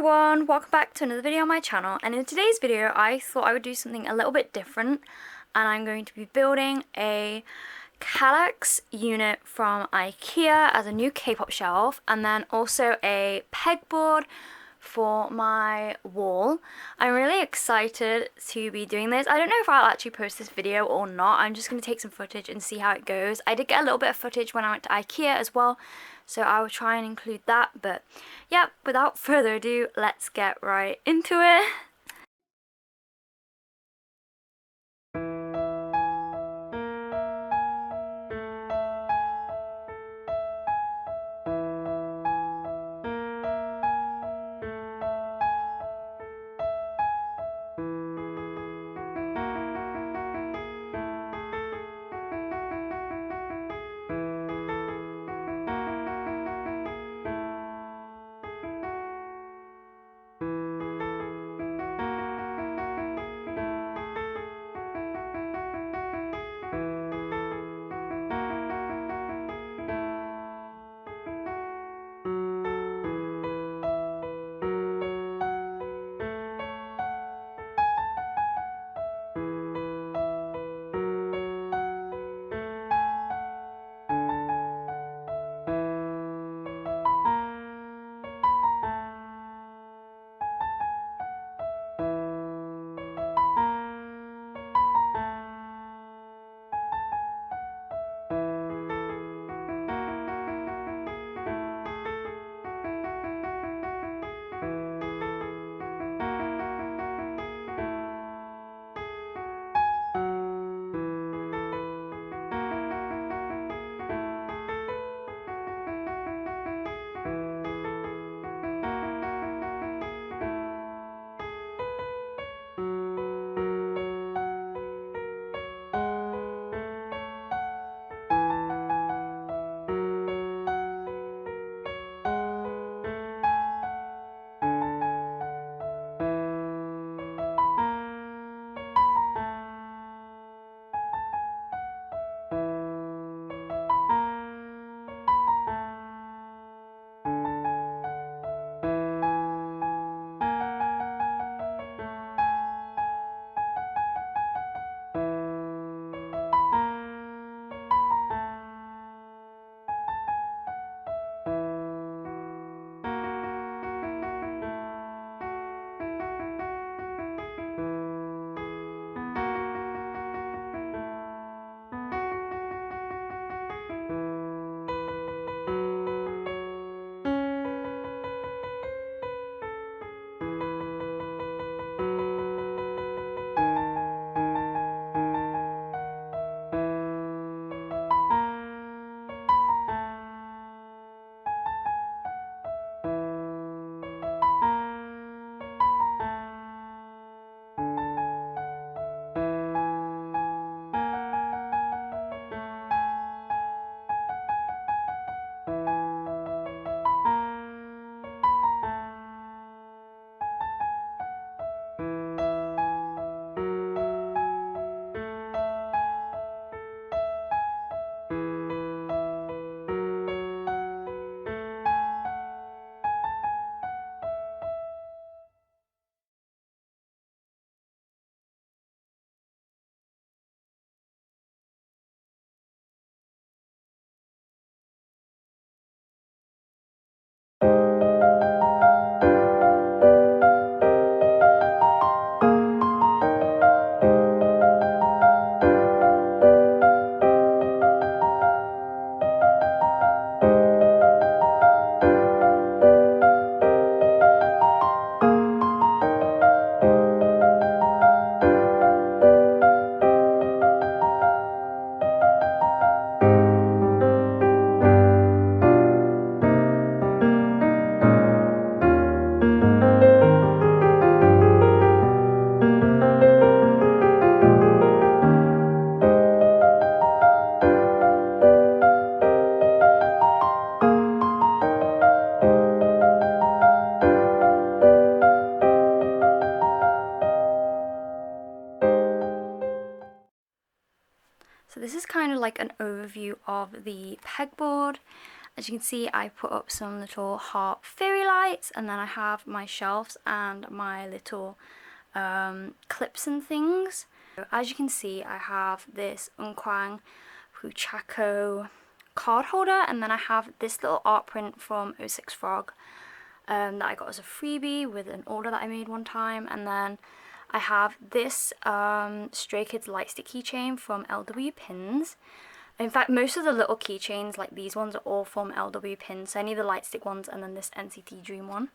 everyone, welcome back to another video on my channel, and in today's video I thought I would do something a little bit different, and I'm going to be building a Kallax unit from IKEA as a new K-pop shelf, and then also a pegboard for my wall. I'm really excited to be doing this. I don't know if I'll actually post this video or not. I'm just going to take some footage and see how it goes. I did get a little bit of footage when I went to IKEA as well, so I will try and include that. But yeah, without further ado, let's get right into it. So this is kind of like an overview of the pegboard. as you can see, I put up some little heart fairy lights, and then I have my shelves and my little clips and things. So as you can see, I have this Unkwang Huchako card holder, and then I have this little art print from Oh Six Frog that I got as a freebie with an order that I made one time, and then I have this Stray Kids light stick keychain from LW Pins. In fact, most of the little keychains, like these ones, are all from LW Pins. So any of the light stick ones, and then this NCT Dream one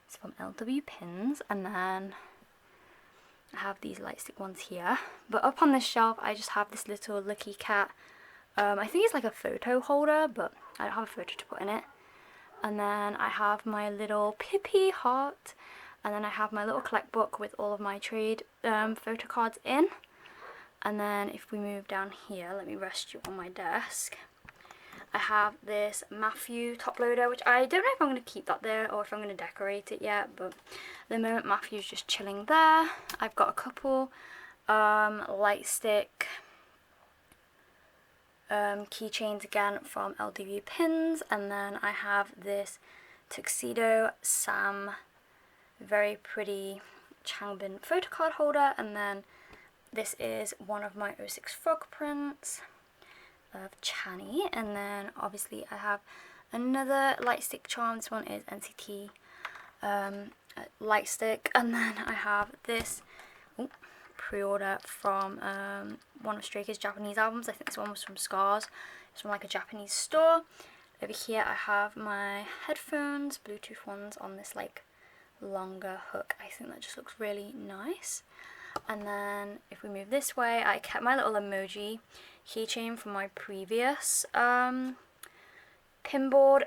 is from LW Pins, and then I have these light stick ones here. But up on this shelf, I just have this little Lucky Cat. I think it's like a photo holder, but I don't have a photo to put in it. And then I have my little Pippi heart. And then I have my little collect book with all of my trade photo cards in. And then if we move down here, let me rest you on my desk. I have this Matthew top loader, which I don't know if I'm going to keep that there or if I'm going to decorate it yet, but at the moment Matthew's just chilling there. I've got a couple light stick keychains again from LDV Pins, and then I have this Tuxedo Sam very pretty Changbin photo card holder, and then this is one of my 06 Frog prints of Chani, and then obviously I have another light stick charm. This one is NCT light stick, and then I have this pre-order from one of Stray Kids' Japanese albums. I think this one was from Scars. It's from like a Japanese store. Over here I have my headphones, Bluetooth ones, on this like longer hook. I think that just looks really nice. And then if we move this way, I kept my little emoji keychain from my previous pinboard,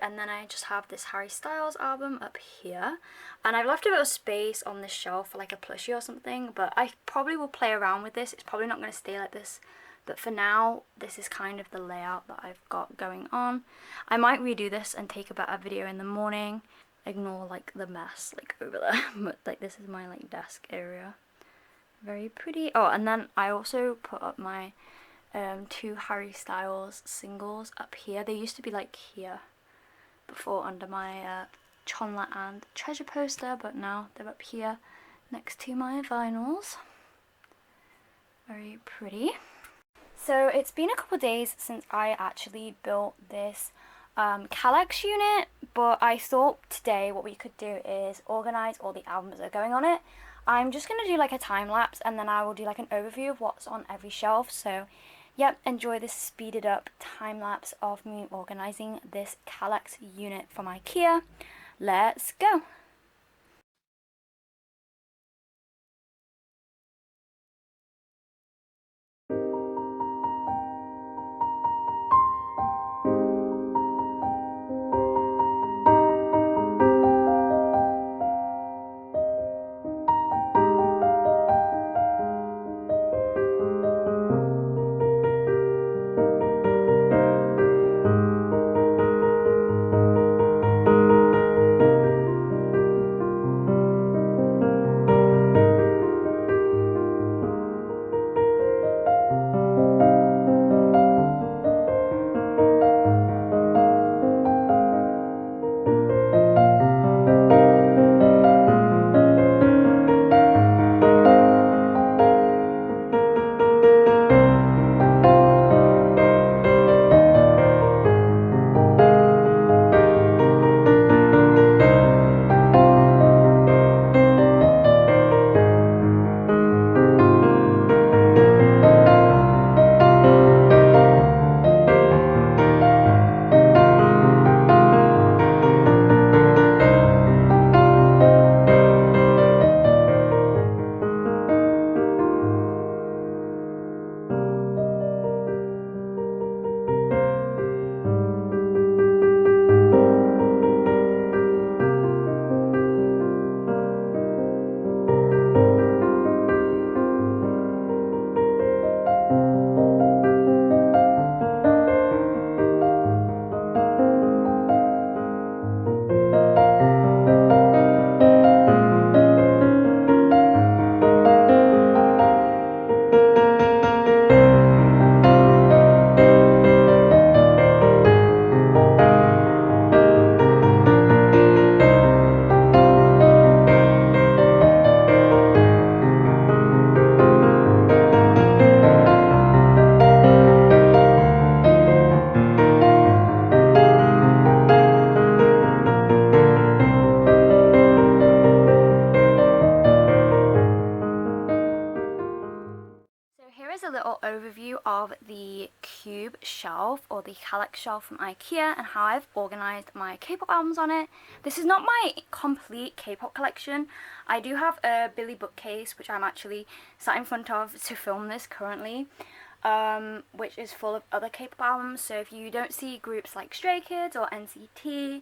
and then I just have this Harry Styles album up here, and I've left a bit of space on this shelf for like a plushie or something, but I probably will play around with this. It's probably not going to stay like this, but for now this is kind of the layout that I've got going on. I might redo this and take a better video in the morning. Ignore like the mess like over there, but like this is my like desk area. Very pretty. Oh, and then I also put up my two Harry Styles singles up here. They used to be like here before under my Chonla and Treasure poster, but now they're up here next to my vinyls. Very pretty. So it's been a couple days since I actually built this Kallax unit, but I thought today what we could do is organize all the albums that are going on it. I'm just going to do like a time lapse, and then I will do like an overview of what's on every shelf. So yep, enjoy this speeded up time lapse of me organizing this Kallax unit from IKEA. Let's go! little overview of the cube shelf or the Kallax shelf from IKEA and how I've organised my K-pop albums on it. This is not my complete K-pop collection. I do have a Billy bookcase which I'm actually sat in front of to film this currently, which is full of other K-pop albums. So if you don't see groups like Stray Kids or NCT,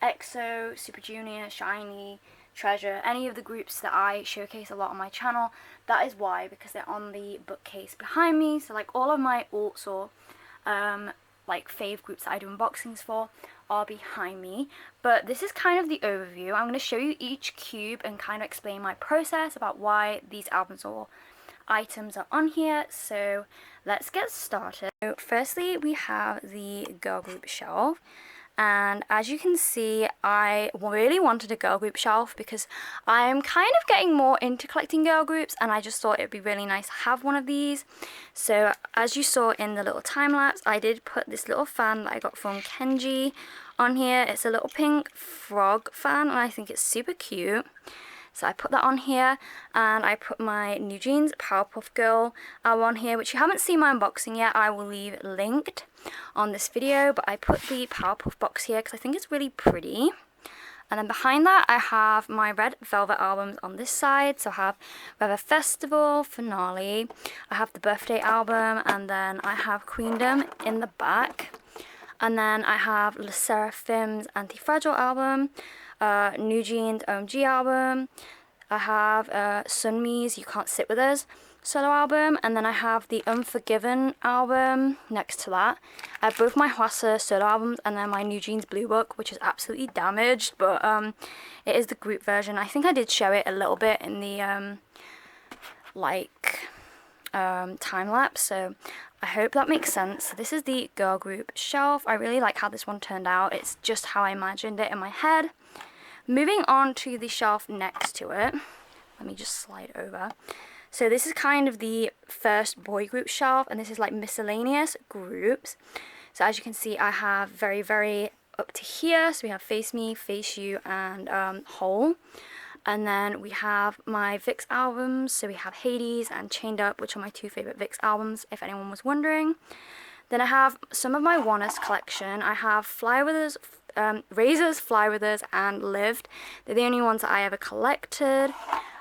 EXO, Super Junior, SHINee, Treasure, any of the groups that I showcase a lot on my channel, that is why, because they're on the bookcase behind me. So like all of my alts or like fave groups that I do unboxings for are behind me. But this is kind of the overview. I'm going to show you each cube and kind of explain my process about why these albums or items are on here. So let's get started. So firstly we have the girl group shelf. And as you can see, I really wanted a girl group shelf because I'm kind of getting more into collecting girl groups, and I just thought it would be really nice to have one of these. So as you saw in the little time lapse, I did put this little fan that I got from Kenji on here. It's a little pink frog fan and I think it's super cute. So I put that on here, and I put my New Jeans Powerpuff Girl album on here, which you haven't seen my unboxing yet. I will leave linked on this video, but I put the Powerpuff box here because I think it's really pretty. And then behind that I have my Red Velvet albums on this side. So I have Weather Festival, Finale, I have the Birthday album, and then I have Queendom in the back. And then I have Le Seraphim's Anti-Fragile album, New Jeans OMG album, I have Sunmi's You Can't Sit With Us solo album, and then I have the Unforgiven album next to that. I have both my Hwasa solo albums and then my New Jeans Blue Book, which is absolutely damaged, but it is the group version. I think I did show it a little bit in the time lapse, so I hope that makes sense. So this is the girl group shelf. I really like how this one turned out. It's just how I imagined it in my head. Moving on to the shelf next to it, let me just slide over. So this is kind of the first boy group shelf, and this is like miscellaneous groups. So as you can see, I have very up to here. So we have Face Me, Face You, and Hole. And then we have my VIX albums. So we have Hades and Chained Up, which are my two favourite VIX albums, if anyone was wondering. Then I have some of my Onest collection. I have Fly With Us, Razors, Fly With Us, and Lived. They're the only ones that I ever collected.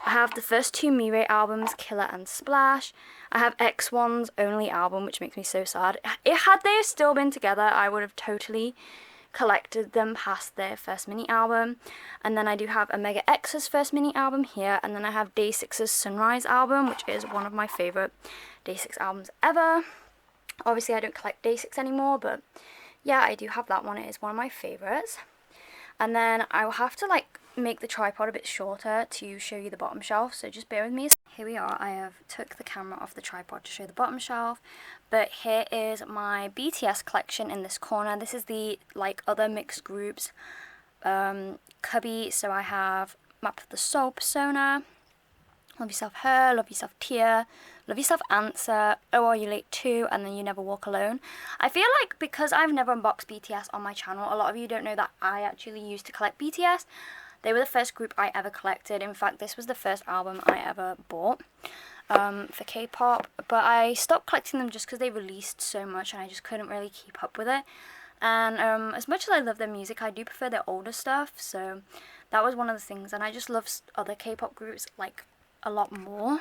I have the first two Mirai albums, Killer and Splash. I have X1's Only album, which makes me so sad. Had they still been together, I would have totally collected them past their first mini album. And then I do have Omega X's first mini album here, and then I have Day6's Sunrise album, which is one of my favourite Day6 albums ever. Obviously I don't collect Day6 anymore, but yeah, I do have that one. It is one of my favourites. And then I will have to make the tripod a bit shorter to show you the bottom shelf, so just bear with me. Here we are. I have took the camera off the tripod to show the bottom shelf, but here is my BTS collection in this corner. This is the other mixed groups cubby. So I have Map of the Soul Persona, Love Yourself Her, Love Yourself Tear, Love Yourself Answer, Oh Are You Late Too, and then You Never Walk Alone. I feel like because I've never unboxed BTS on my channel, a lot of you don't know that I actually used to collect BTS. They were the first group I ever collected. In fact, this was the first album I ever bought for K-pop. But I stopped collecting them just because they released so much and I just couldn't really keep up with it. And as much as I love their music, I do prefer their older stuff. So that was one of the things. And I just love other K-pop groups a lot more.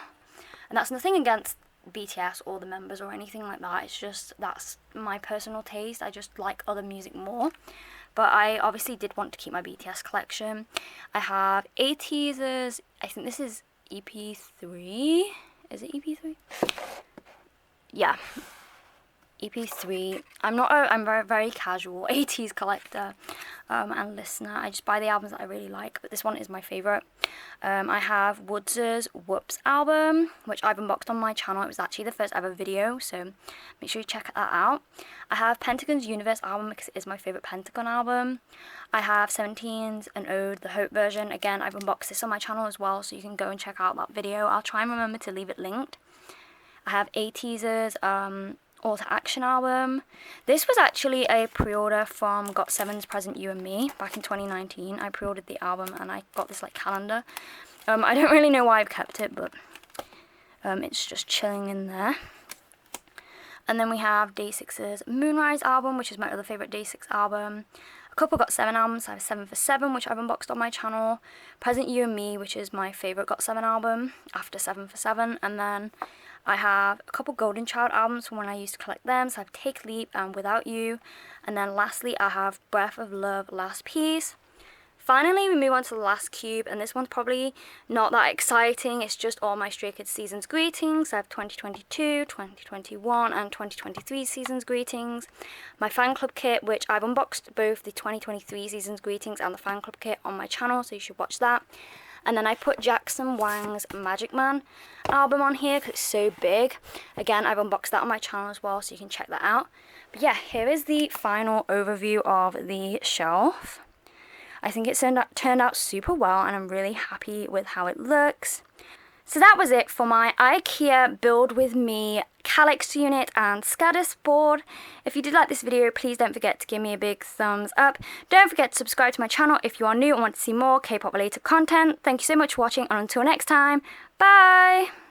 And that's nothing against BTS or the members or anything like that. It's just that's my personal taste. I just like other music more. But I obviously did want to keep my BTS collection. I have A-Teasers. I think this is EP3. Is it EP3? Yeah. EP3. I'm very casual A-Tees collector and listener. I just buy the albums that I really like, but this one is my favourite. I have Woods' Whoops album, which I've unboxed on my channel. It was actually the first ever video, so make sure you check that out. I have Pentagon's Universe album because it is my favourite Pentagon album. I have 17's An Ode, the Hope version. Again, I've unboxed this on my channel as well, so you can go and check out that video. I'll try and remember to leave it linked. I have A-Teasers, All to Action album. This was actually a pre-order from GOT7's Present You and Me back in 2019. I pre-ordered the album and I got this calendar. I don't really know why I've kept it, but it's just chilling in there. And then we have Day6's Moonrise album, which is my other favourite Day6 album. A couple got 7 albums. I have 7 for 7, which I've unboxed on my channel. Present You and Me, which is my favourite got 7 album after 7 for 7. And then I have a couple Golden Child albums from when I used to collect them. So I have Take Leap and Without You. And then lastly, I have Breath of Love Last Piece. Finally, we move on to the last cube, and this one's probably not that exciting. It's just all my Stray Kids seasons greetings. I have 2022, 2021, and 2023 seasons greetings. My fan club kit, which I've unboxed both the 2023 seasons greetings and the fan club kit on my channel, so you should watch that. And then I put Jackson Wang's Magic Man album on here because it's so big. Again, I've unboxed that on my channel as well, so you can check that out. But yeah, here is the final overview of the shelf. I think it turned out super well, and I'm really happy with how it looks. So that was it for my IKEA Build With Me Calyx unit and Scadus board. If you did like this video, please don't forget to give me a big thumbs up. Don't forget to subscribe to my channel if you are new and want to see more K-pop related content. Thank you so much for watching, and until next time, bye!